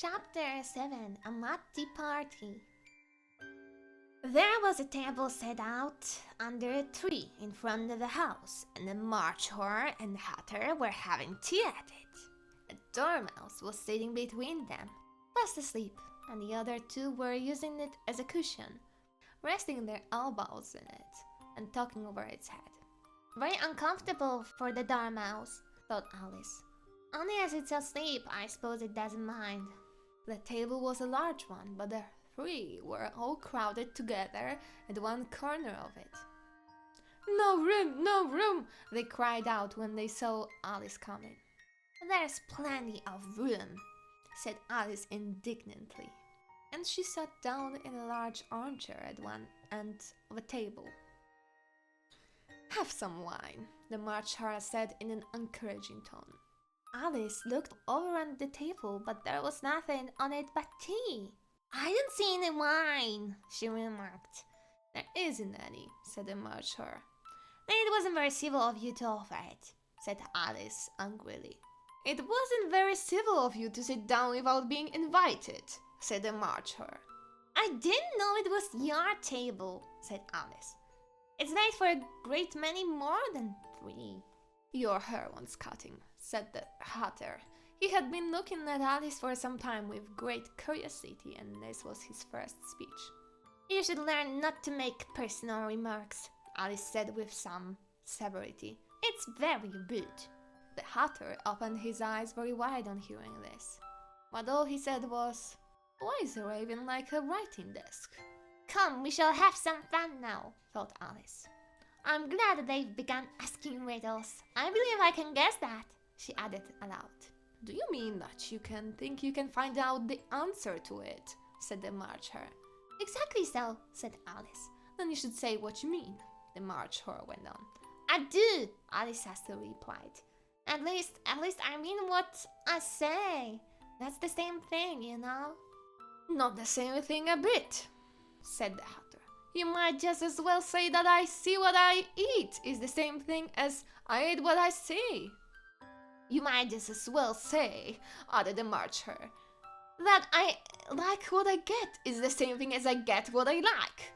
Chapter 7. A Muddy Party. There was a table set out under a tree in front of the house, and the March Hare and the Hatter were having tea at it. A dormouse was sitting between them, fast asleep, and the other two were using it as a cushion, resting their elbows in it and talking over its head. Very uncomfortable for the dormouse, thought Alice. Only as it's asleep, I suppose it doesn't mind. The table was a large one, but the three were all crowded together at one corner of it. "No room, no room!" they cried out when they saw Alice coming. "There's plenty of room," said Alice indignantly, and she sat down in a large armchair at one end of a table. "Have some wine," the March Hare said in an encouraging tone. Alice looked over on the table, but there was nothing on it but tea. "I don't see any wine," she remarked. "There isn't any," said the March Hare. "Then it wasn't very civil of you to offer it," said Alice angrily. "It wasn't very civil of you to sit down without being invited," said the March Hare. "I didn't know it was your table," said Alice. "It's laid for a great many more than 3. "Your hair wants cutting," said the Hatter. He had been looking at Alice for some time with great curiosity, and this was his first speech. "You should learn not to make personal remarks," Alice said with some severity. "It's very rude." The Hatter opened his eyes very wide on hearing this, but all he said was, "Why is a raven like a writing desk?" "Come, we shall have some fun now," thought Alice. "I'm glad they've begun asking riddles. I believe I can guess that," she added aloud. "Do you mean that you think you can find out the answer to it?" said the March Hare. "Exactly so," said Alice. "Then you should say what you mean," the March Hare went on. "I do," Alice hastily replied. At least I mean what I say. That's the same thing, you know." "Not the same thing a bit," said the Hatter. "You might just as well say that I see what I eat is the same thing as I eat what I see." "You might just as well say," added the March Hare, "that I like what I get is the same thing as I get what I like."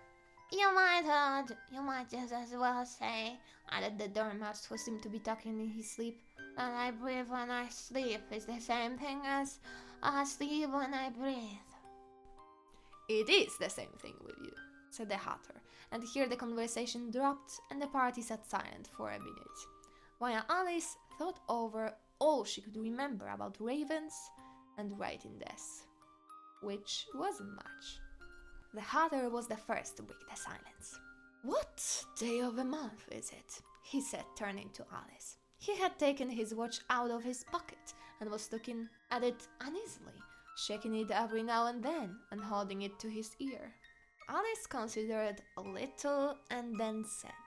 You might just as well say," added the Dormouse, who seemed to be talking in his sleep, "that I breathe when I sleep is the same thing as I sleep when I breathe." "It is the same thing with you," said the Hatter, and here the conversation dropped and the party sat silent for a minute, while Alice thought over all she could remember about ravens and writing desks, which wasn't much. The Hatter was the first to break the silence. "What day of the month is it?" he said, turning to Alice. He had taken his watch out of his pocket and was looking at it uneasily, shaking it every now and then and holding it to his ear. Alice considered a little and then said,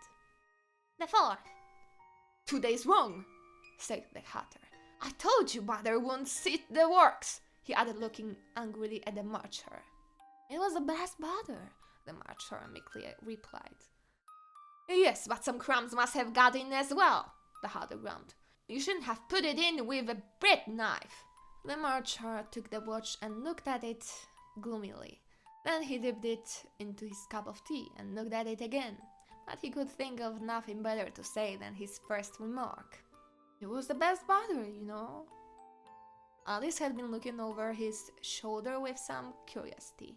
"The 4th." "Today's wrong," said the Hatter. "I told you butter won't sit the works," he added, looking angrily at the March Hare. "It was the best butter," the March Hare meekly replied. "Yes, but some crumbs must have got in as well," the Hatter groaned. "You shouldn't have put it in with a bread knife." The March Hare took the watch and looked at it gloomily. Then he dipped it into his cup of tea and looked at it again, but he could think of nothing better to say than his first remark. "It was the best butter, you know." Alice had been looking over his shoulder with some curiosity.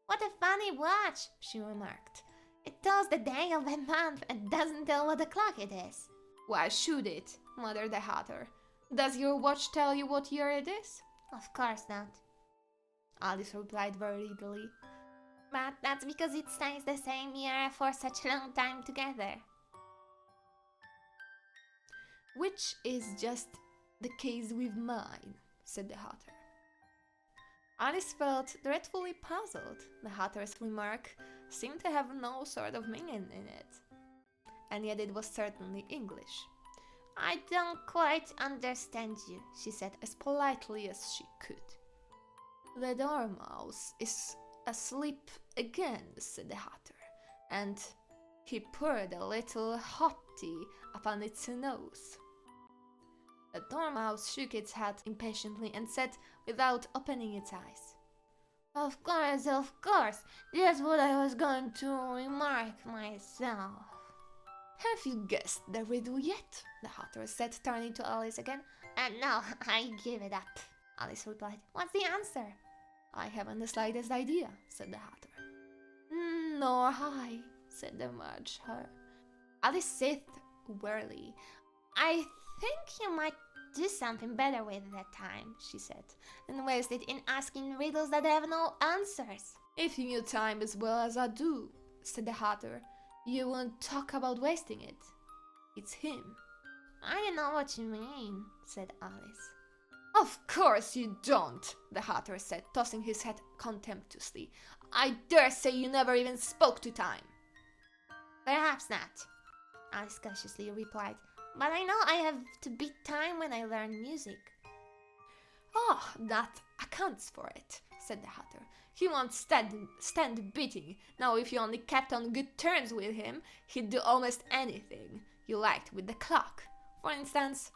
"What a funny watch," she remarked. "It tells the day of the month and doesn't tell what o'clock it is." "Why should it?" muttered the Hatter. "Does your watch tell you what year it is?" "Of course not," Alice replied very readily. "But that's because it stays the same year for such a long time together." "Which is just the case with mine," said the Hatter. Alice felt dreadfully puzzled. The Hatter's remark seemed to have no sort of meaning in it, and yet it was certainly English. "I don't quite understand you," she said as politely as she could. "The Dormouse is asleep again," said the Hatter, and he poured a little hot tea upon its nose. The Dormouse shook its head impatiently and said without opening its eyes, of course, that's what I was going to remark myself. Have you guessed the riddle yet? The Hatter said, turning to Alice again. No, I give it up, Alice replied. What's the answer? I haven't the slightest idea, said the Hatter. Nor I, said the March Hare. Alice said wearily, I think you might do something better with that time, she said, than waste it in asking riddles that have no answers. If you knew time as well as I do, said the Hatter, you wouldn't talk about wasting it. It's him. I don't know what you mean, said Alice. Of course you don't, the Hatter said, tossing his head contemptuously. I dare say you never even spoke to time. Perhaps not, Alice cautiously replied, but I know I have to beat time when I learn music. Oh, that accounts for it, said the Hatter. He won't stand beating. Now if you only kept on good terms with him, he'd do almost anything you liked with the clock. For instance,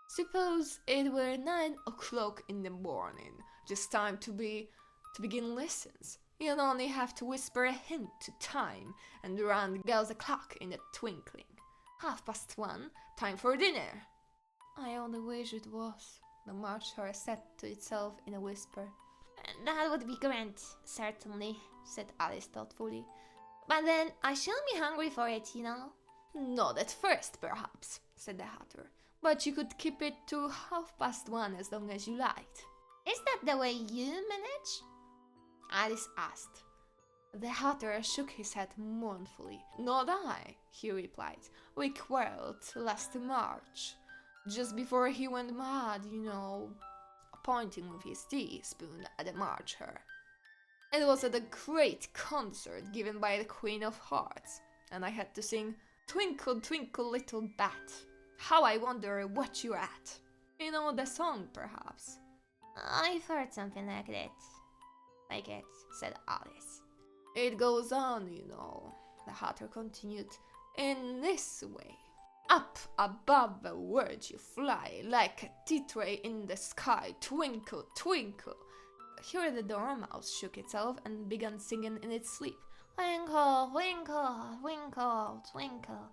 suppose it were 9 o'clock in the morning, just time to begin lessons. You'd only have to whisper a hint to time, and around goes the clock in a twinkling. 1:30, time for dinner. I only wish it was, the March Hare said to itself in a whisper. That would be grand, certainly, said Alice thoughtfully. But then I shouldn't be hungry for it, you know. Not at first, perhaps, said the Hatter, but you could keep it to 1:30 as long as you liked. Is that the way you manage? Alice asked. The Hatter shook his head mournfully. Not I, he replied. We quarrelled last March, just before he went mad, you know, pointing with his teaspoon at the March Hare. It was at a great concert given by the Queen of Hearts, and I had to sing Twinkle, Twinkle, Little Bat. How I wonder what you're at. You know the song, perhaps? I've heard something like that. Like it, said Alice. It goes on, you know, the Hatter continued, in this way. Up above the world you fly, like a tea tray in the sky, twinkle, twinkle. Here the Dormouse shook itself and began singing in its sleep. Twinkle, twinkle, twinkle, twinkle.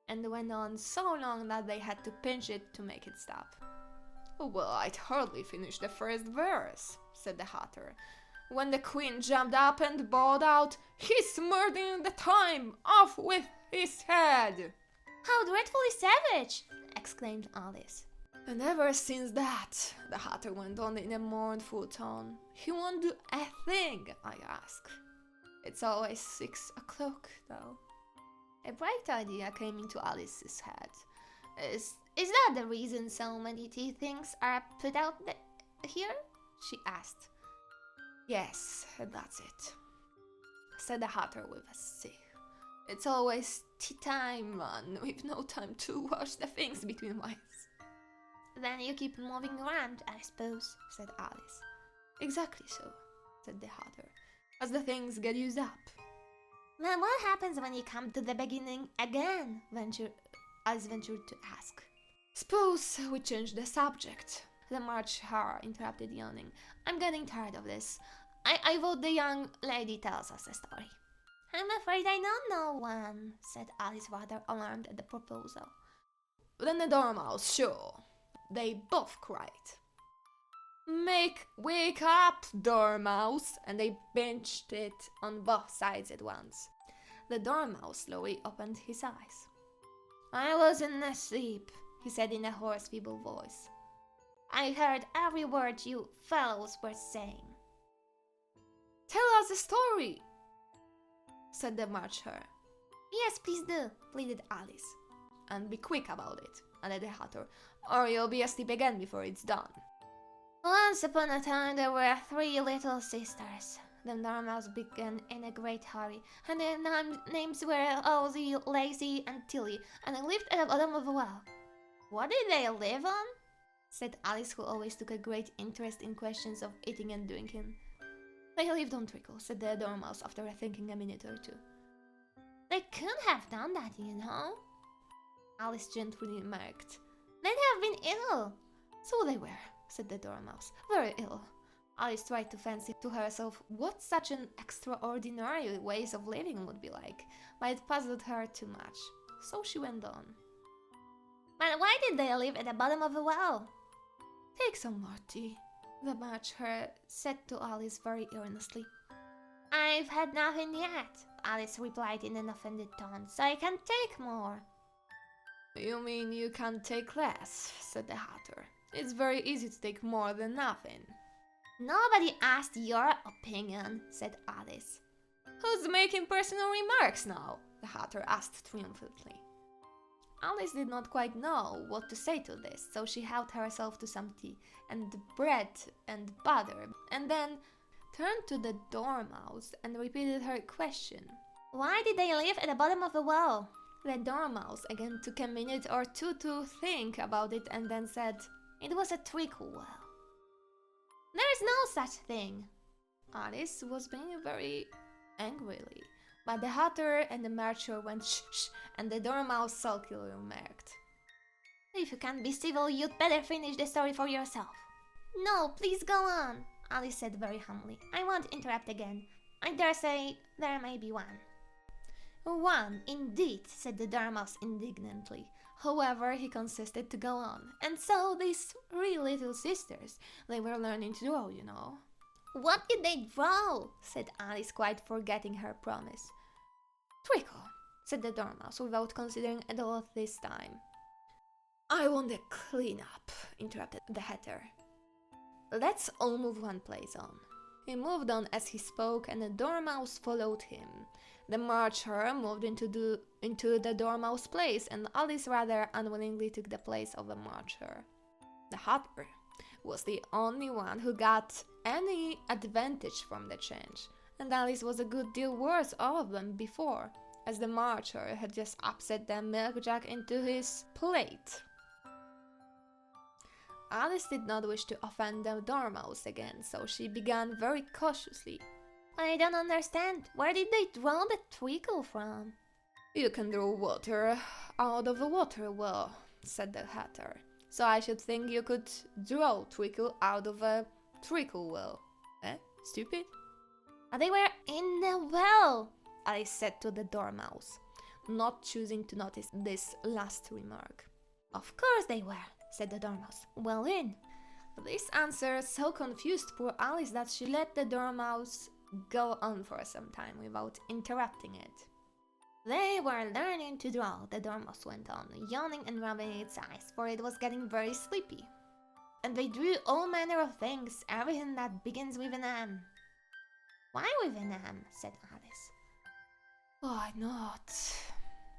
And went on so long that they had to pinch it to make it stop. Well, I'd hardly finished the first verse, said the Hatter, when the Queen jumped up and bawled out, He's murdering the time! Off with his head! How dreadfully savage! Exclaimed Alice. And ever since that, the Hatter went on in a mournful tone, he won't do a thing, I ask. It's always 6 o'clock, though. A bright idea came into Alice's head. Is that the reason so many tea things are put out here? She asked. Yes, that's it, said the Hatter with a sigh. It's always tea time, man. We've no time to wash the things between whiles. Then you keep moving around, I suppose, said Alice. Exactly so, said the Hatter, as the things get used up. Then what happens when you come to the beginning again? Alice ventured to ask. Suppose we change the subject, the March Hare interrupted, yawning. I'm getting tired of this. I vote the young lady tells us a story. I'm afraid I don't know one, said Alice, rather alarmed at the proposal. Then the Dormouse, sure, they both cried. Wake up, Dormouse, and they pinched it on both sides at once. The Dormouse slowly opened his eyes. I wasn't asleep, he said in a hoarse, feeble voice. I heard every word you fellows were saying. Tell us a story, said the March Hare. Yes, please do, pleaded Alice. And be quick about it, added the Hatter, or you'll be asleep again before it's done. Once upon a time there were 3 little sisters. The Dormouse began in a great hurry, and their names were Ozzy, Lazy, and Tilly, and they lived at the bottom of a well. What did they live on? Said Alice, who always took a great interest in questions of eating and drinking. They lived on treacle, said the Dormouse after thinking a minute or two. They couldn't have done that, you know, Alice gently remarked. They'd have been ill. So they were, said the Dormouse, very ill. Alice tried to fancy to herself what such an extraordinary ways of living would be like, but it puzzled her too much. So she went on. But why did they live at the bottom of the well? Take some more tea, the March Hare said to Alice very earnestly. I've had nothing yet, Alice replied in an offended tone, so I can take more. You mean you can't take less, said the Hatter. It's very easy to take more than nothing. Nobody asked your opinion, said Alice. Who's making personal remarks now? The Hatter asked triumphantly. Alice did not quite know what to say to this, so she helped herself to some tea and bread and butter, and then turned to the Dormouse and repeated her question. Why did they live at the bottom of the well? The Dormouse again took a minute or two to think about it and then said, It was a treacle well. There is no such thing. Alice was being very angrily, but the Hatter and the Marcher went shh shh, and the Dormouse sulkily remarked, If you can't be civil, you'd better finish the story for yourself. No, please go on, Alice said very humbly. I won't interrupt again. I dare say there may be one. One, indeed, said the Dormouse indignantly. However, he consisted to go on. And so these 3 little sisters, they were learning to draw, you know. What did they draw? Said Alice, quite forgetting her promise. Treacle, said the Dormouse, without considering at all this time. I want a clean-up, interrupted the Hatter. Let's all move one place on. He moved on as he spoke, and the Dormouse followed him. The March Hare moved into the Dormouse place, and Alice rather unwillingly took the place of the March Hare. The Hatter was the only one who got any advantage from the change, and Alice was a good deal worse off than before, as the March Hare had just upset the milk jug into his plate. Alice did not wish to offend the Dormouse again, so she began very cautiously. I don't understand. Where did they draw the treacle from? You can draw water out of a water well, said the Hatter. So I should think you could draw treacle out of a treacle well. Eh? Stupid? They were in the well, Alice said to the Dormouse, not choosing to notice this last remark. Of course they were, said the Dormouse. Well in. This answer so confused poor Alice that she let the Dormouse go on for some time without interrupting it. They were learning to draw, the Dormouse went on, yawning and rubbing its eyes, for it was getting very sleepy. And they drew all manner of things, everything that begins with an M. Why with an M? Said Alice. Why not?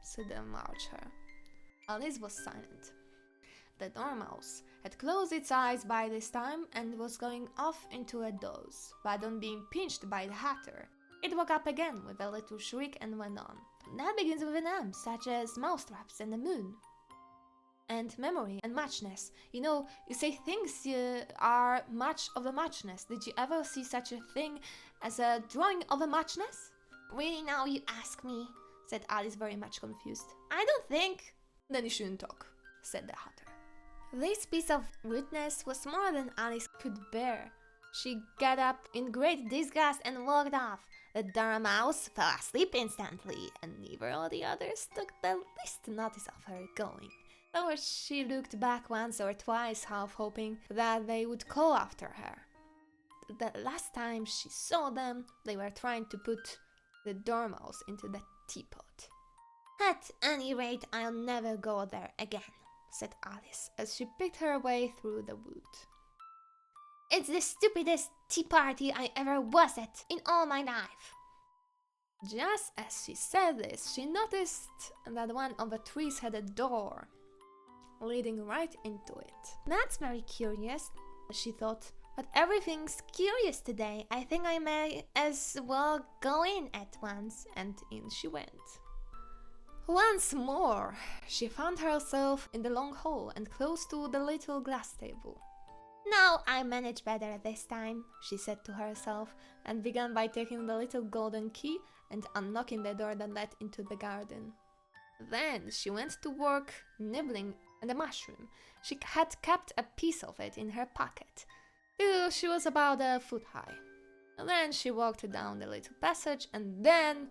Said the March Hare. Alice was silent. The Dormouse had closed its eyes by this time and was going off into a doze, but on being pinched by the Hatter, it woke up again with a little shriek and went on. That begins with an M, such as mousetraps and the moon. And memory and muchness. You know, you say things are much of a muchness. Did you ever see such a thing as a drawing of a muchness? Really now you ask me, said Alice, very much confused. I don't think. Then you shouldn't talk, said the Hatter. This piece of rudeness was more than Alice could bear. She got up in great disgust and walked off. The Dormouse fell asleep instantly, and neither of the others took the least notice of her going, though she looked back once or twice, half hoping that they would call after her. The last time she saw them, they were trying to put the Dormouse into the teapot. At any rate, I'll never go there again, said Alice, as she picked her way through the wood. It's the stupidest tea party I ever was at in all my life. Just as she said this, she noticed that one of the trees had a door leading right into it. That's very curious, she thought, but everything's curious today. I think I may as well go in at once, and in she went. Once more, she found herself in the long hall and close to the little glass table. Now I manage better this time, she said to herself, and began by taking the little golden key and unlocking the door that led into the garden. Then she went to work nibbling and the mushroom. She had kept a piece of it in her pocket, till she was about a foot high. And then she walked down the little passage, and then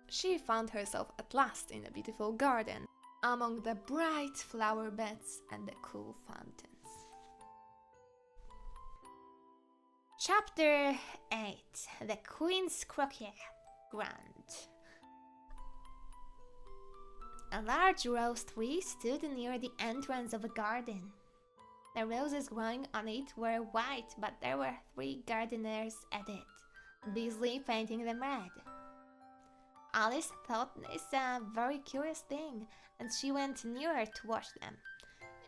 she found herself at last in a beautiful garden, among the bright flower beds and the cool fountains. Chapter 8. The Queen's Croquet Grand. A large rose tree stood near the entrance of a garden. The roses growing on it were white, but there were 3 gardeners at it, busily painting them red. Alice thought this a very curious thing, and she went nearer to watch them.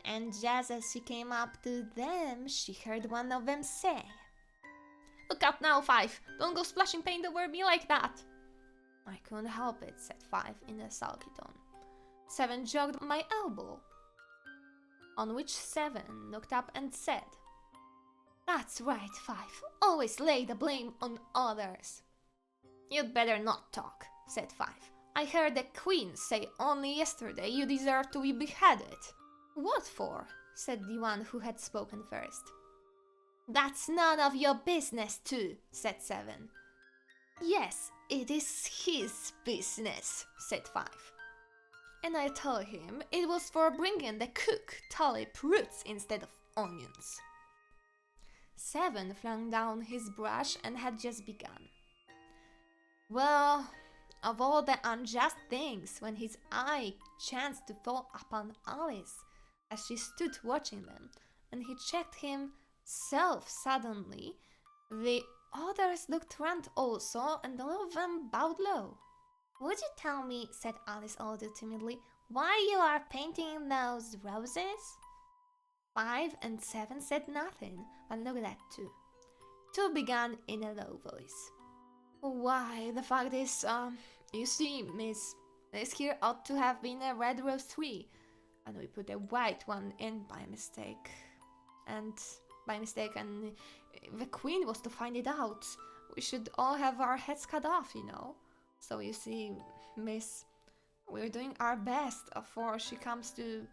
And just as she came up to them, she heard one of them say, "Look out now, 5! Don't go splashing paint over me like that!" "I couldn't help it," said 5 in a sulky tone. 7 jogged my elbow. On which 7 looked up and said, "That's right, 5. Always lay the blame on others." "You'd better not talk," said 5. "I heard the Queen say only yesterday you deserve to be beheaded." "What for?" said the one who had spoken first. "That's none of your business too," said 7. "Yes, it is his business," said 5. "And I tell him it was for bringing the cook tulip roots instead of onions." 7 flung down his brush and had just begun. Well, of all the unjust things, when his eye chanced to fall upon Alice as she stood watching them, and he checked himself suddenly, the others looked round also, and all of them bowed low. "Would you tell me," said Alice a little timidly, "why you are painting those roses?" 5 and 7 said nothing, but looked at 2. 2 began in a low voice. "Why, the fact is, you see, miss, this here ought to have been a red rose tree, and we put a white one in by mistake. And if the Queen was to find it out, we should all have our heads cut off, you know. So you see, miss, we're doing our best afore she comes to..."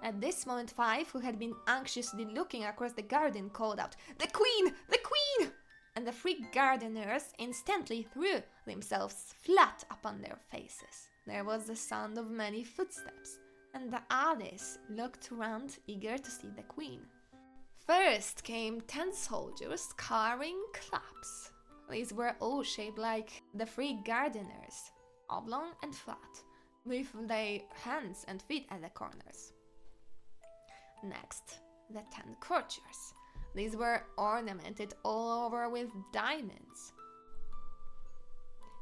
At this moment 5, who had been anxiously looking across the garden, called out, "The Queen! The Queen!" And the 3 gardeners instantly threw themselves flat upon their faces. There was the sound of many footsteps, and Alice looked round, eager to see the Queen. First came 10 soldiers carrying clubs. These were all shaped like the 3 gardeners, oblong and flat, with their hands and feet at the corners. Next, the 10 courtiers. These were ornamented all over with diamonds,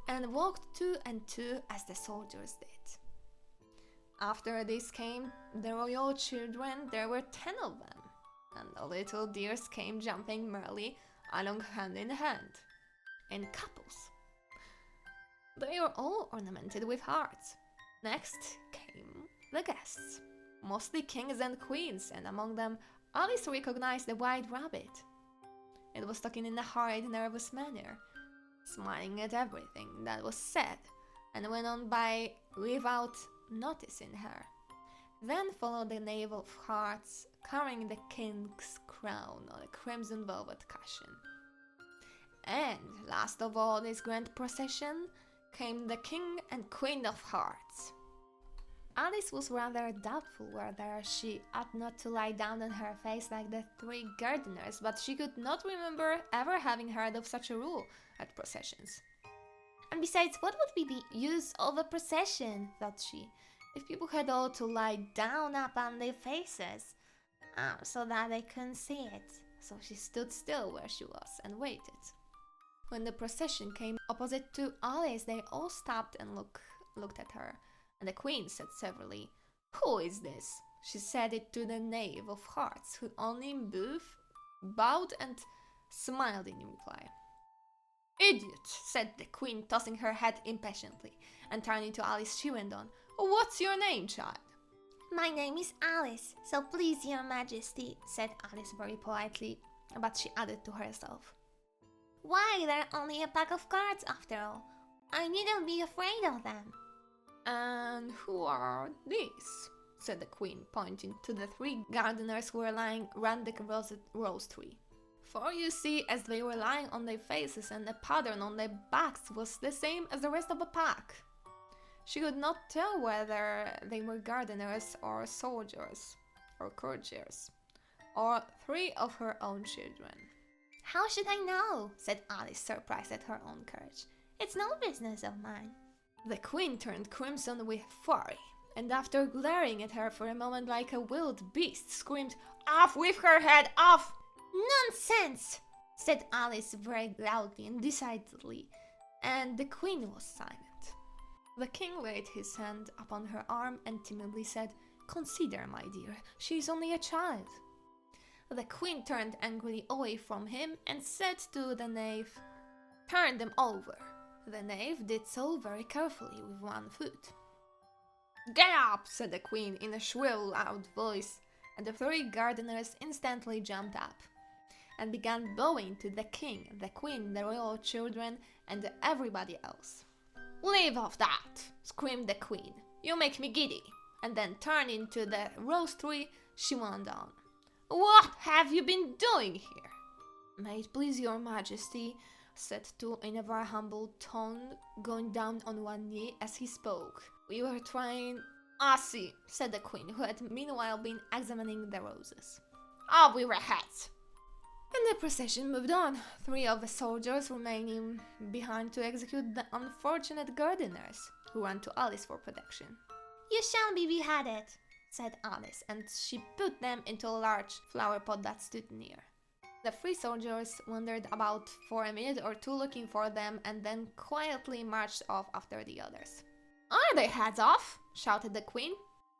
and walked 2 and 2 as the soldiers did. After this came the royal children. There were 10 of them, and the little dears came jumping merrily along hand in hand, in couples. They were all ornamented with hearts. Next came the guests, mostly kings and queens, and among them Alice recognized the White Rabbit. It was talking in a hurried, nervous manner, smiling at everything that was said, and went on by without noticing her. Then followed the Knave of Hearts, carrying the king's crown on a crimson velvet cushion. And last of all this grand procession came the King and Queen of Hearts. Alice was rather doubtful whether she ought not to lie down on her face like the 3 gardeners, but she could not remember ever having heard of such a rule at processions. And besides, what would be the use of a procession, thought she, if people had all to lie down upon their faces, so that they couldn't see it? So she stood still where she was and waited. When the procession came opposite to Alice, they all stopped and looked at her. And the Queen said severely, "Who is this?" She said it to the Knave of Hearts, who only bowed and smiled in reply. "Idiot," said the Queen, tossing her head impatiently, and turning to Alice she went on, "What's your name, child?" "My name is Alice, so please your majesty," said Alice very politely, but she added to herself, "Why, they're only a pack of cards after all. I needn't be afraid of them." "And who are these?" said the queen, pointing to the 3 gardeners who were lying round the rose tree. For you see, as they were lying on their faces and the pattern on their backs was the same as the rest of the pack. She could not tell whether they were gardeners or soldiers or courtiers, or 3 of her own children. How should I know? Said Alice, surprised at her own courage. It's no business of mine. The queen turned crimson with fury, and after glaring at her for a moment like a wild beast, screamed, "Off with her head, off!" Nonsense! Said Alice very loudly and decidedly, and the queen was silent. The king laid his hand upon her arm and timidly said, "Consider, my dear, she is only a child." The queen turned angrily away from him and said to the knave, "Turn them over." The knave did so very carefully with 1 foot. "Get up!" said the queen in a shrill, loud voice, and the 3 gardeners instantly jumped up and began bowing to the king, the queen, the royal children, and everybody else. "Leave off that!" screamed the queen. "You make me giddy!" And then turning to the rose tree, she went on. "What have you been doing here?" "May it please your majesty," said Tu in a very humble tone, going down on 1 knee as he spoke. "We were trying—" "I see," said the queen, who had meanwhile been examining the roses. "Up with your heads!" And the procession moved on, 3 of the soldiers remaining behind to execute the unfortunate gardeners, who ran to Alice for protection. You shall be beheaded, said Alice, and she put them into a large flower pot that stood near. The 3 soldiers wandered about for a minute or 2 looking for them and then quietly marched off after the others. "Are their heads off?" shouted the queen.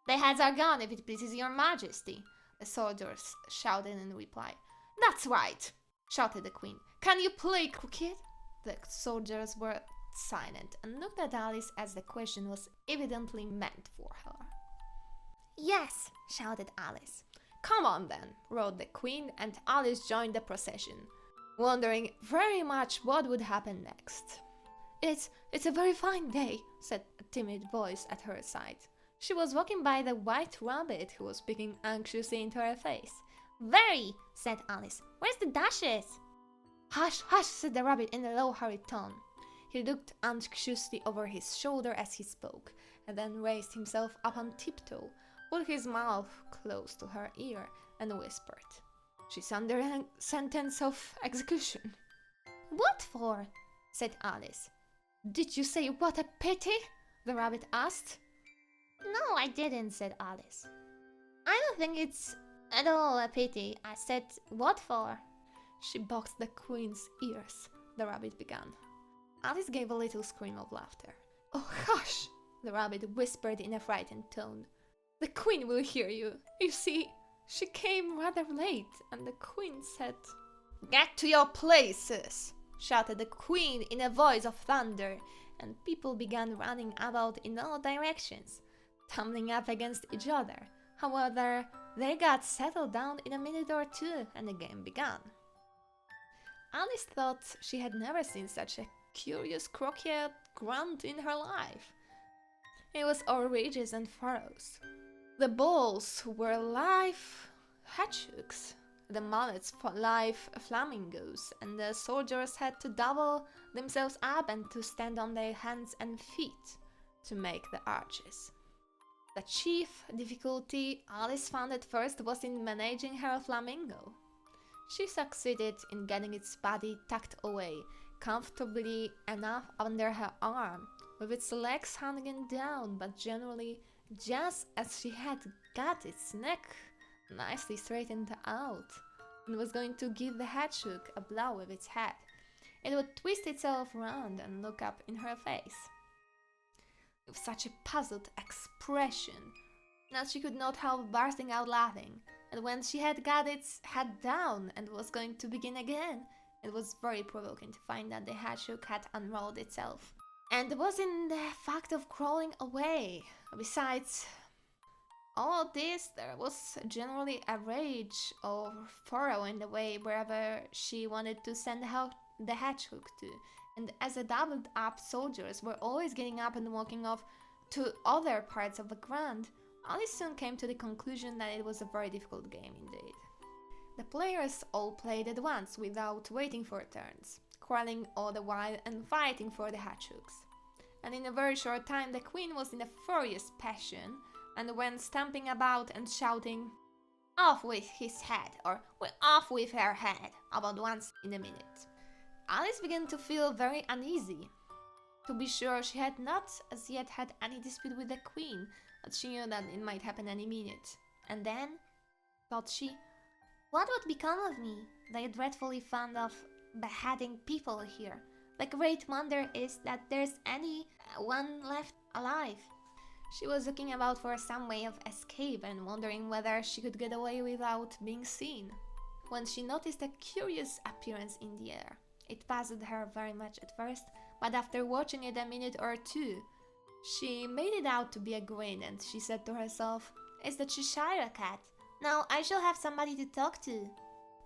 "Their heads are gone, if it pleases your majesty," the soldiers shouted in reply. "That's right," shouted the queen. "Can you play cricket?" The soldiers were silent and looked at Alice as the question was evidently meant for her. "Yes," shouted Alice. "Come on then," roared the queen, and Alice joined the procession, wondering very much what would happen next. It's a very fine day," said a timid voice at her side. She was walking by the white rabbit, who was peeking anxiously into her face. "Very," said Alice. "Where's the dashes?" "Hush, hush," said the rabbit in a low, hurried tone. He looked anxiously over his shoulder as he spoke, and then raised himself up on tiptoe, put his mouth close to her ear, and whispered, "She's under sentence of execution." "What for?" said Alice. "Did you say what a pity?" the rabbit asked. "No, I didn't," said Alice. "I don't think it's at all a pity. I said, what for?" "She boxed the queen's ears," the rabbit began. Alice gave a little scream of laughter. "Oh, hush!" the rabbit whispered in a frightened tone. "The queen will hear you. You see, she came rather late, and the queen said—" "Get to your places!" shouted the queen in a voice of thunder, and people began running about in all directions, tumbling up against each other. However, they got settled down in a minute or 2, and the game began. Alice thought she had never seen such a curious croquet ground in her life. It was all ridges and furrows. The balls were live hedgehogs, the mullets live flamingos, and the soldiers had to double themselves up and to stand on their hands and feet to make the arches. The chief difficulty Alice found at first was in managing her flamingo. She succeeded in getting its body tucked away comfortably enough under her arm, with its legs hanging down, but generally just as she had got its neck nicely straightened out and was going to give the hedgehog a blow with its head, it would twist itself round and look up in her face with such a puzzled expression that she could not help bursting out laughing. And when she had got its head down and was going to begin again, it was very provoking to find that the hedgehog had unrolled itself and was in the fact of crawling away. Besides all this, there was generally a ridge or furrow in the way wherever she wanted to send the hedgehog to, and as the doubled up soldiers were always getting up and walking off to other parts of the ground, Alice soon came to the conclusion that it was a very difficult game indeed. The players all played at once without waiting for turns, quarreling all the while and fighting for the hedgehogs. And in a very short time the queen was in a furious passion and went stamping about and shouting, "Off with his head," or "We're off with her head," about once in a minute. Alice began to feel very uneasy. To be sure, she had not as yet had any dispute with the queen, but she knew that it might happen any minute. And then, thought she, what would become of me? They're dreadfully fond of beheading people here. The great wonder is that there's any one left alive. She was looking about for some way of escape and wondering whether she could get away without being seen, when she noticed a curious appearance in the air. It puzzled her very much at first, but after watching it a minute or two, she made it out to be a grin, and she said to herself, "It's the Cheshire cat. Now I shall have somebody to talk to."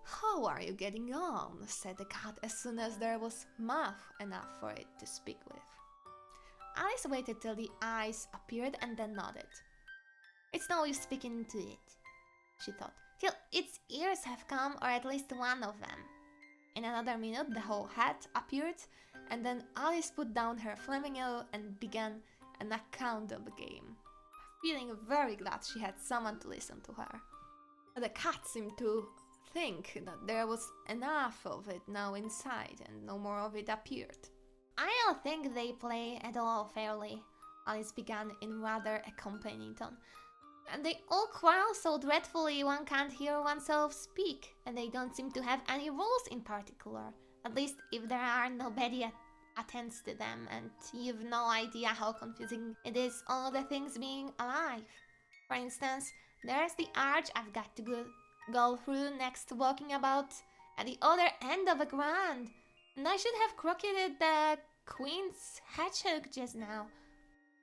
"How are you getting on?" said the cat as soon as there was mouth enough for it to speak with. Alice waited till the eyes appeared and then nodded. "It's no use speaking to it," she thought, "till its ears have come, or at least one of them." In another minute the whole head appeared, and then Alice put down her flamingo and began an account of the game, feeling very glad she had someone to listen to her. The cat seemed to think that there was enough of it now inside, and no more of it appeared. "I don't think they play at all fairly," Alice began in rather a complaining tone. "And they all quarrel so dreadfully one can't hear oneself speak, and they don't seem to have any rules in particular. At least if there are, nobody attends to them, and you've no idea how confusing it is, all the things being alive. For instance, there's the arch I've got to go through next to walking about at the other end of a ground, and I should have crocketed the queen's hedgehog just now,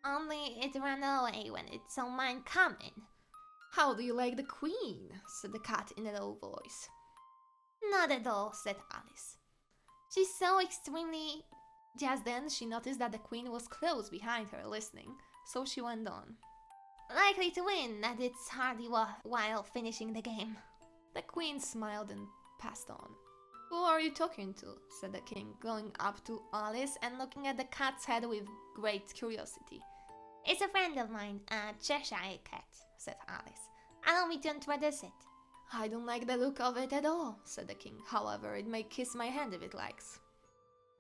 only it ran away when it saw mine coming." "How do you like the queen?" said the cat in a low voice. "Not at all," said Alice. "She's so extremely..." Just then she noticed that the queen was close behind her listening, so she went on. "Likely to win, that it's hardly worthwhile finishing the game." The queen smiled and passed on. "Who are you talking to?" said the king, going up to Alice and looking at the cat's head with great curiosity. "It's a friend of mine, a Cheshire cat," said Alice. "Allow me to introduce it." "I don't like the look of it at all," said the king. "However, it may kiss my hand if it likes."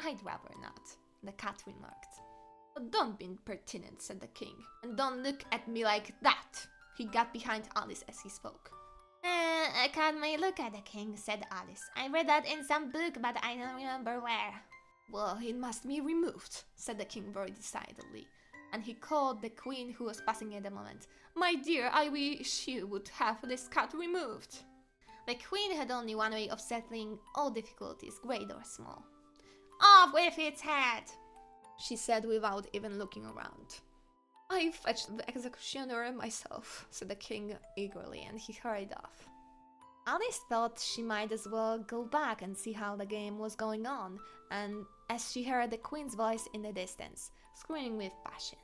"I'd rather not," the cat remarked. "Don't be impertinent," said the king, "and don't look at me like that." He got behind Alice as he spoke. A cat may look at the king," said Alice. "I read that in some book, but I don't remember where." "Well, it must be removed," said the king very decidedly, and he called the queen, who was passing at the moment. "My dear, I wish you would have this cat removed." The queen had only one way of settling all difficulties, great or small. "Off with its head," she said without even looking around. "I fetched the executioner myself," said the king eagerly, and he hurried off. Alice thought she might as well go back and see how the game was going on, and as she heard the queen's voice in the distance, screaming with passion.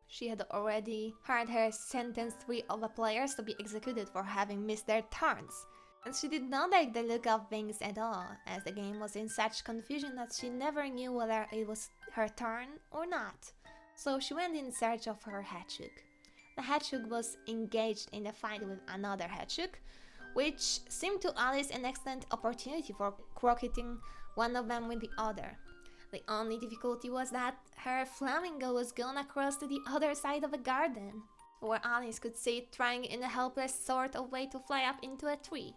She had already heard her sentence 3 of the players to be executed for having missed their turns, and she did not like the look of things at all, as the game was in such confusion that she never knew whether it was her turn or not. So she went in search of her hedgehog. The hedgehog was engaged in a fight with another hedgehog, which seemed to Alice an excellent opportunity for crocketing one of them with the other. The only difficulty was that her flamingo was gone across to the other side of the garden, where Alice could see it trying in a helpless sort of way to fly up into a tree.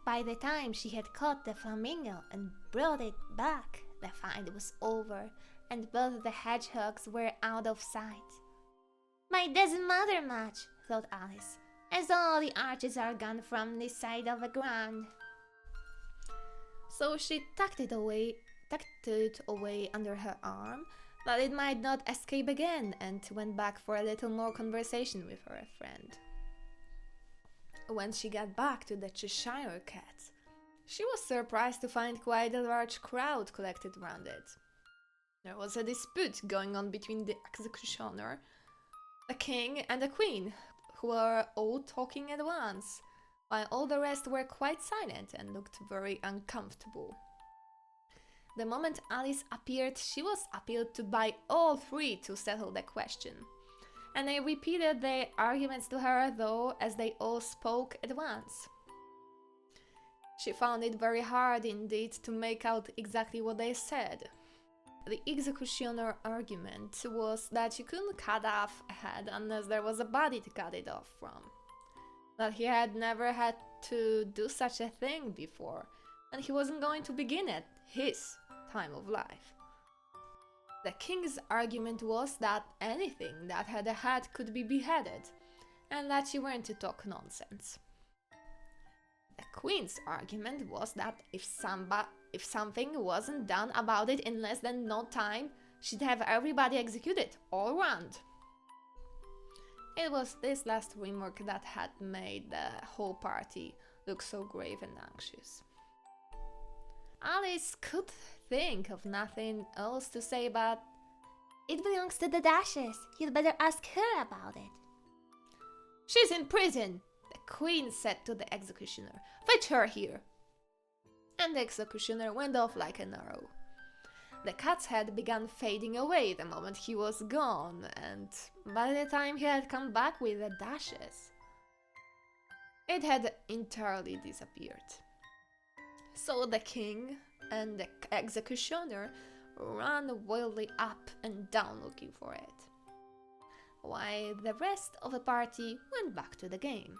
By the time she had caught the flamingo and brought it back, the fight was over, and both the hedgehogs were out of sight. "But it doesn't matter much," thought Alice, "as all the arches are gone from this side of the ground." So she tucked it away under her arm, that it might not escape again, and went back for a little more conversation with her friend. When she got back to the Cheshire cat, she was surprised to find quite a large crowd collected round it. There was a dispute going on between the executioner, the king, and the queen, who were all talking at once, while all the rest were quite silent and looked very uncomfortable. The moment Alice appeared, she was appealed to by all three to settle the question, and they repeated their arguments to her, though, as they all spoke at once. She found it very hard indeed to make out exactly what they said. The executioner argument was that you couldn't cut off a head unless there was a body to cut it off from. That he had never had to do such a thing before, and he wasn't going to begin at his time of life. The king's argument was that anything that had a head could be beheaded, and that you weren't to talk nonsense. The queen's argument was that if something wasn't done about it in less than no time, she'd have everybody executed all round. It was this last remark that had made the whole party look so grave and anxious. Alice could think of nothing else to say but, "It belongs to the Dashes. You'd better ask her about it." "She's in prison," the queen said to the executioner. "Fetch her here." And the executioner went off like an arrow. The cat's head began fading away the moment he was gone, and by the time he had come back with the Dashes, it had entirely disappeared. So the king and the executioner ran wildly up and down looking for it, while the rest of the party went back to the game.